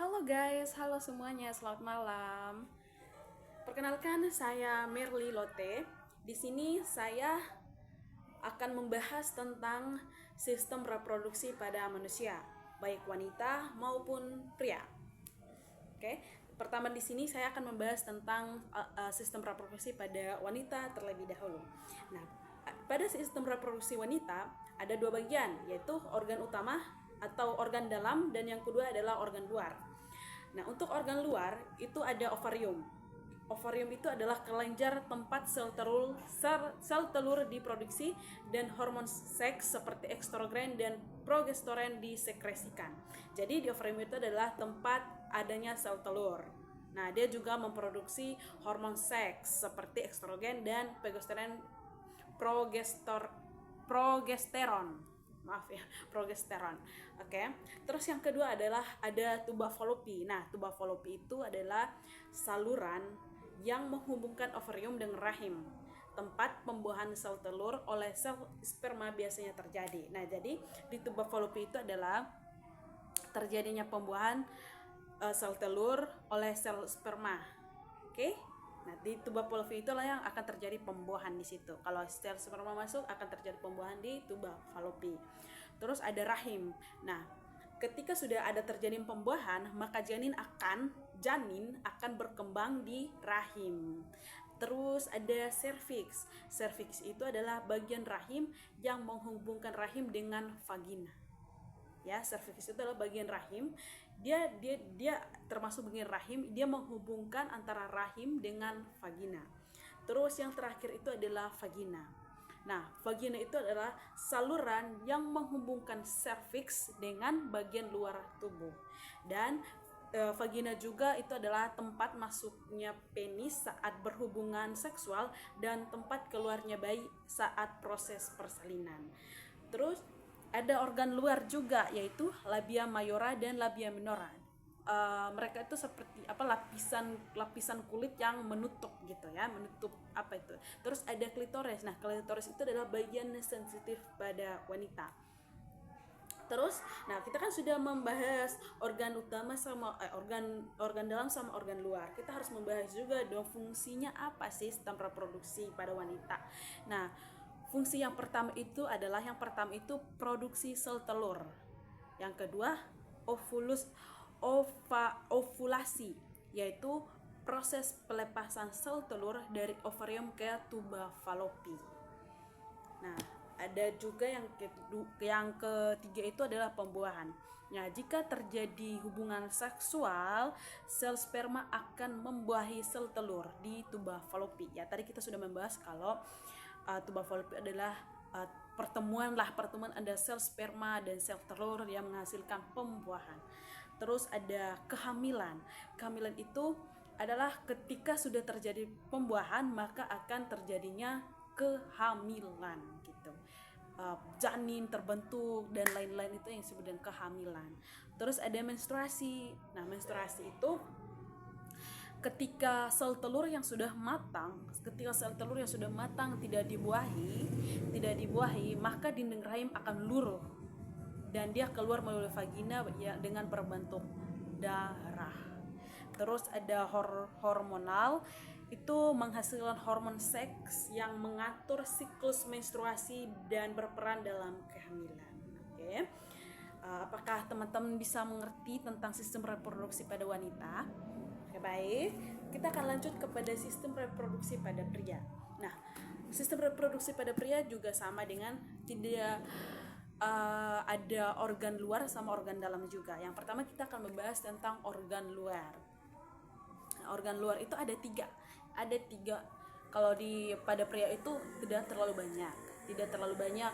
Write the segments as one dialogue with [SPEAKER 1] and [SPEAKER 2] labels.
[SPEAKER 1] Halo guys, halo semuanya, selamat malam. Perkenalkan, saya Merly Lotte. Di sini saya akan membahas tentang sistem reproduksi pada manusia, baik wanita maupun pria. Oke, pertama di sini saya akan membahas tentang sistem reproduksi pada wanita terlebih dahulu. Nah, pada sistem reproduksi wanita ada dua bagian, yaitu organ utama atau organ dalam dan yang kedua adalah organ luar. Nah, untuk organ luar itu ada ovarium. Ovarium itu adalah kelenjar tempat sel telur diproduksi dan hormon seks seperti estrogen dan progesteron disekresikan. Jadi di ovarium itu adalah tempat adanya sel telur. Nah, dia juga memproduksi hormon seks seperti estrogen dan progesteron. Maaf ya, progesteron. Oke. Terus yang kedua adalah ada tuba Fallopi. Nah, tuba Fallopi itu adalah saluran yang menghubungkan ovarium dengan rahim. Tempat pembuahan sel telur oleh sel sperma biasanya terjadi. Nah, jadi di tuba Fallopi itu adalah terjadinya pembuahan sel telur oleh sel sperma. Oke? Nah, di tuba Fallopi itulah yang akan terjadi pembuahan di situ. Kalau sel sperma masuk, akan terjadi pembuahan di tuba Fallopi. Terus ada rahim. Nah, ketika sudah ada terjadi pembuahan, maka janin akan berkembang di rahim. Terus ada cervix. Cervix itu adalah bagian rahim yang menghubungkan rahim dengan vagina. Ya, cervix itu adalah bagian rahim. Dia termasuk bagian rahim, dia menghubungkan antara rahim dengan vagina. Terus yang terakhir itu adalah vagina. Nah, vagina itu adalah saluran yang menghubungkan cervix dengan bagian luar tubuh. Dan vagina juga itu adalah tempat masuknya penis saat berhubungan seksual dan tempat keluarnya bayi saat proses persalinan. Terus ada organ luar juga, yaitu labia mayora dan labia minora. Mereka itu seperti lapisan kulit yang menutup gitu ya, menutup apa itu. Terus ada klitoris. Nah, klitoris itu adalah bagian sensitif pada wanita. Terus, nah kita kan sudah membahas organ utama sama organ dalam sama organ luar. Kita harus membahas juga dong fungsinya apa sih sistem reproduksi pada wanita. Nah, fungsi yang pertama itu produksi sel telur. Yang kedua, ovulasi, yaitu proses pelepasan sel telur dari ovarium ke tuba Fallopi. Nah, ada juga yang ketiga itu adalah pembuahan. Nah, jika terjadi hubungan seksual, sel sperma akan membuahi sel telur di tuba Fallopi. Ya, tadi kita sudah membahas kalau tuba Fallopi adalah pertemuan ada sel sperma dan sel telur yang menghasilkan pembuahan. Terus ada kehamilan. Kehamilan itu adalah ketika sudah terjadi pembuahan, maka akan terjadinya kehamilan gitu. Janin terbentuk dan lain-lain, itu yang disebut dengan kehamilan. Terus ada menstruasi. Nah, menstruasi itu ketika sel telur yang sudah matang tidak dibuahi, maka dinding rahim akan luruh dan dia keluar melalui vagina ya, dengan berbentuk darah. Terus ada hormonal, itu menghasilkan hormon seks yang mengatur siklus menstruasi dan berperan dalam kehamilan. Oke. Apakah teman-teman bisa mengerti tentang sistem reproduksi pada wanita? Oke, baik. Kita akan lanjut kepada sistem reproduksi pada pria. Nah, sistem reproduksi pada pria juga sama dengan tidak ada organ luar sama organ dalam juga. Yang pertama kita akan membahas tentang organ luar. Nah, organ luar itu ada tiga. Kalau pada pria itu tidak terlalu banyak,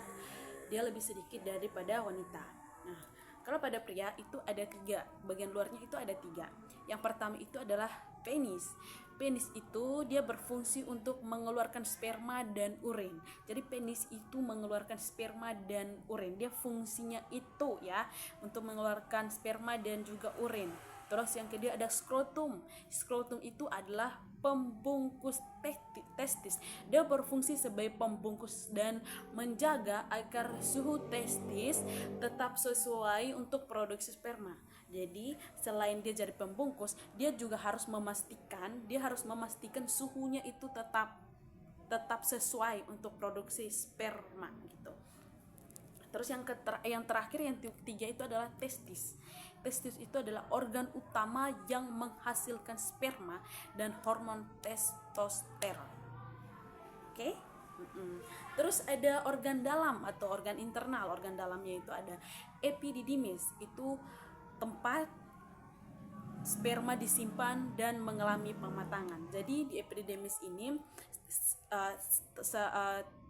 [SPEAKER 1] dia lebih sedikit daripada wanita. Nah, kalau pada pria itu ada tiga, bagian luarnya itu ada tiga. Yang pertama itu adalah penis. Penis itu dia berfungsi untuk mengeluarkan sperma dan urin. Jadi penis itu mengeluarkan sperma dan urin. Dia fungsinya itu ya, untuk mengeluarkan sperma dan juga urin. Terus yang kedua ada skrotum. Skrotum itu adalah pembungkus testis. Dia berfungsi sebagai pembungkus dan menjaga agar suhu testis tetap sesuai untuk produksi sperma. Jadi selain dia jadi pembungkus, dia juga harus memastikan suhunya itu tetap sesuai untuk produksi sperma gitu. Terus yang terakhir, yang ketiga itu adalah testis. Testis itu adalah organ utama yang menghasilkan sperma dan hormon testosteron. Oke? Terus ada organ dalam atau organ internal. Organ dalamnya itu ada epididymis. Itu tempat sperma disimpan dan mengalami pematangan. Jadi di epididymis ini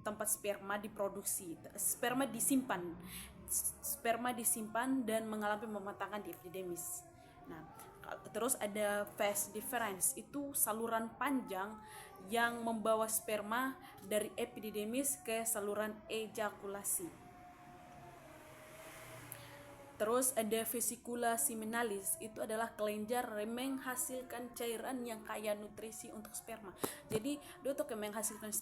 [SPEAKER 1] tempat sperma diproduksi, sperma disimpan dan mengalami pematangan di epididymis. Nah, terus ada vas deferens, itu saluran panjang yang membawa sperma dari epididymis ke saluran ejakulasi. Terus ada vesicula seminalis, itu adalah kelenjar yang menghasilkan cairan yang kaya nutrisi untuk sperma. Jadi dia untuk menghasilkan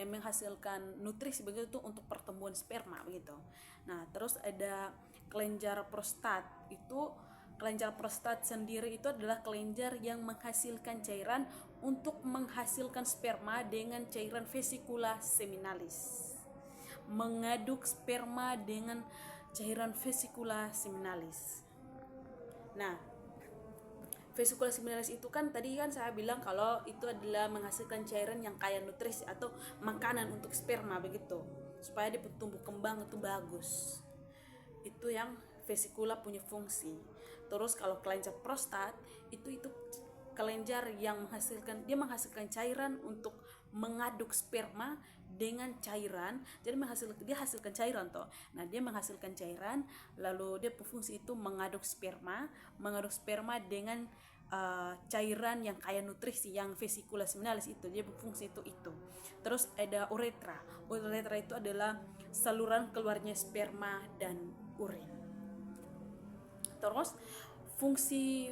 [SPEAKER 1] menghasilkan nutrisi begitu tuh untuk pertumbuhan sperma begitu. Nah, terus ada kelenjar prostat. Itu kelenjar prostat sendiri itu adalah kelenjar yang menghasilkan cairan untuk menghasilkan sperma dengan cairan vesicula seminalis. Mengaduk sperma dengan cairan vesicula seminalis. Nah, vesicula seminalis itu kan tadi kan saya bilang kalau itu adalah menghasilkan cairan yang kaya nutrisi atau makanan untuk sperma begitu, supaya dia tumbuh kembang itu bagus. Itu yang vesicula punya fungsi. Terus kalau kelenjar prostat itu kelenjar yang menghasilkan cairan untuk mengaduk sperma dengan cairan. Jadi dia hasilkan cairan toh. Nah, dia menghasilkan cairan, lalu dia berfungsi itu mengaduk sperma dengan cairan yang kaya nutrisi, yang vesicula seminalis itu dia berfungsi itu. Terus ada uretra. Uretra itu adalah saluran keluarnya sperma dan urin. Terus fungsi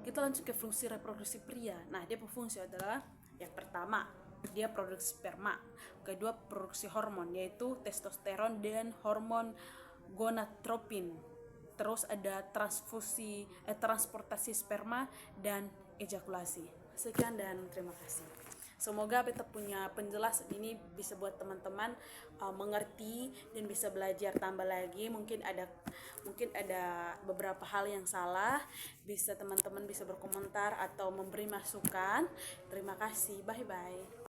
[SPEAKER 1] kita lanjut ke fungsi reproduksi pria. Nah, dia berfungsi adalah yang pertama dia produksi sperma, kedua produksi hormon yaitu testosteron dan hormon gonadotropin. Terus ada transportasi sperma dan ejakulasi. Sekian dan terima kasih. Semoga beta punya penjelasan ini bisa buat teman-teman mengerti dan bisa belajar tambah lagi. Mungkin ada beberapa hal yang salah, teman-teman bisa berkomentar atau memberi masukan. Terima kasih. Bye bye.